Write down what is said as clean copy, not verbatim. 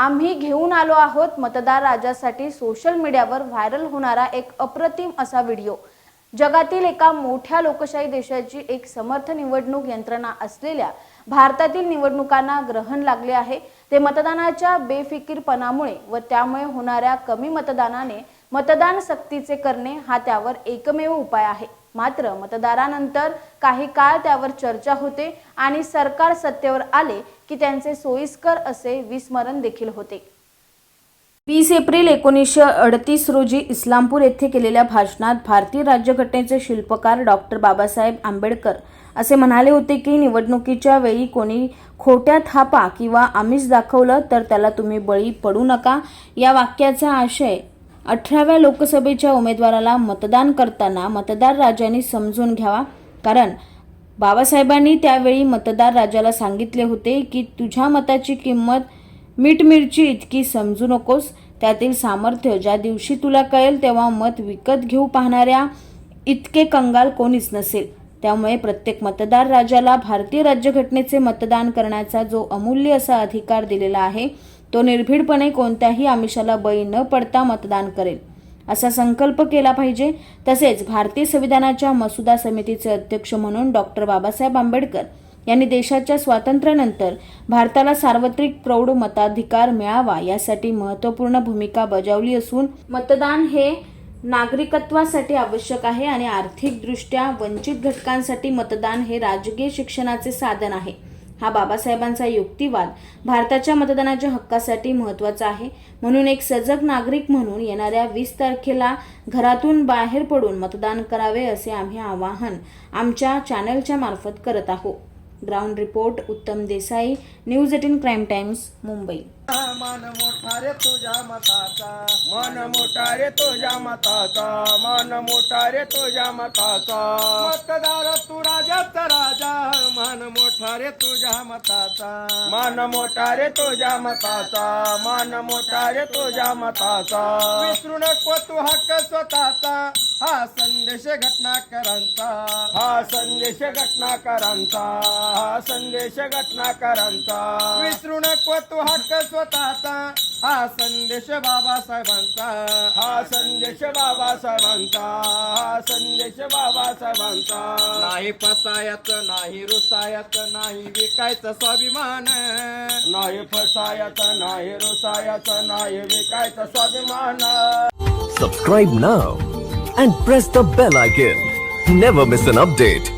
आम्ही घेऊन आलो आहोत मतदार राजासाठी सोशल मीडियावर व्हायरल होणारा एक अप्रतिम असा व्हिडिओ। जगातील एका मोठ्या लोकशाही देशाची एक समर्थ निवडणूक यंत्रणा असलेल्या भारतातील निवडणुकांना ग्रहण लागले आहे। ते मतदानाच्या बेफिकीरपणामुळे व त्यामुळे होणाऱ्या कमी मतदानाने मतदान सक्तीचे करणे हा त्यावर एकमेव उपाय आहे। मात्र मतदारानंतर काही काळ त्यावर चर्चा होते आणि सरकार सत्तेवर आले की त्यांचे सोयीस्कर असे विस्मरण देखील होते। 20 एप्रिल 1938 रोजी इस्लामपूर येथे केलेल्या भाषणात भारतीय राज्यघटनेचे शिल्पकार डॉक्टर बाबासाहेब आंबेडकर असे म्हणाले होते की निवडणुकीच्या वेळी कोणी खोट्या थापा किंवा आमिष दाखवलं तर त्याला तुम्ही बळी पडू नका। या वाक्याचा आशय 18व्या लोकसभेच्या उमेदवाराला मतदान करताना मतदार राजांनी समजून घ्यावा, कारण बाबासाहेबांनी त्यावेळी मतदार राजाला सांगितले होते की तुझ्या मताची किंमत मीठ मिरची इतकी समजू नकोस। त्यातील सामर्थ्य ज्या दिवशी तुला कळेल तेव्हा मत विकत घेऊ पाहणाऱ्या इतके कंगाल कोणीच नसेल। त्यामुळे प्रत्येक मतदार राजाला भारतीय राज्यघटनेचे मतदान करण्याचा जो अमूल्य असा अधिकार दिलेला आहे तो निर्भीडपणे कोणत्याही आमिषाला बळी न पडता मतदान करेल असा संकल्प केला पाहिजे। तसेच भारतीय संविधानाच्या मसुदा समितीचे अध्यक्ष म्हणून डॉक्टर बाबासाहेब आंबेडकर यांनी देशाच्या स्वातंत्र्यानंतर भारताला सार्वत्रिक प्रौढ मताधिकार मिळावा यासाठी महत्त्वपूर्ण भूमिका बजावली असून मतदान हे नागरिकत्वासाठी आवश्यक आहे आणि आर्थिकदृष्ट्या वंचित घटकांसाठी मतदान हे राजकीय शिक्षणाचे साधन आहे। हा बाबासाहेबांचा युक्तिवाद भारताच्या मतदानाच्या हक्कासाठी महत्त्वाचा आहे। म्हणून एक सजग नागरिक म्हणून येणाऱ्या 20 तारखेला घरातून बाहेर पडून मतदान करावे असे आम्ही आवाहन आमच्या चॅनलच्या मार्फत करत आहोत। ग्राउंड रिपोर्ट उत्तम Desai, news 18 crime times, Mumbai. मन मोठा रे तुझ्या मताचा, मन मोठा रे तुझ्या मताचा, मन मोठा रे तुझ्या मताचा। मतदार तू राजाचा राजा, मन मोठा रे तुझ्या मताचा, मन मोठा रे तुझ्या मताचा, मन मोठा रे तुझ्या मताचा। विसरू नको तू हक्क स्वतःचा, हा संदेश घटनाकरांचा, हा संदेश घटनाकरांचा, हा संदेश घटनाकरांचा। विसरू नको तू हक्क स्वतःचा, हा संदेश बाबासाहेबांचा, हा संदेश बाबासाहेबांचा, हा संदेश बाबासाहेबांचा। नाही फसायचं नाही रुसायचं नाही विकायचं स्वाभिमान, नाही फसायचं नाही रुसायचं नाही विकायचं स्वाभिमान। Subscribe now and press the bell icon. Never miss an update.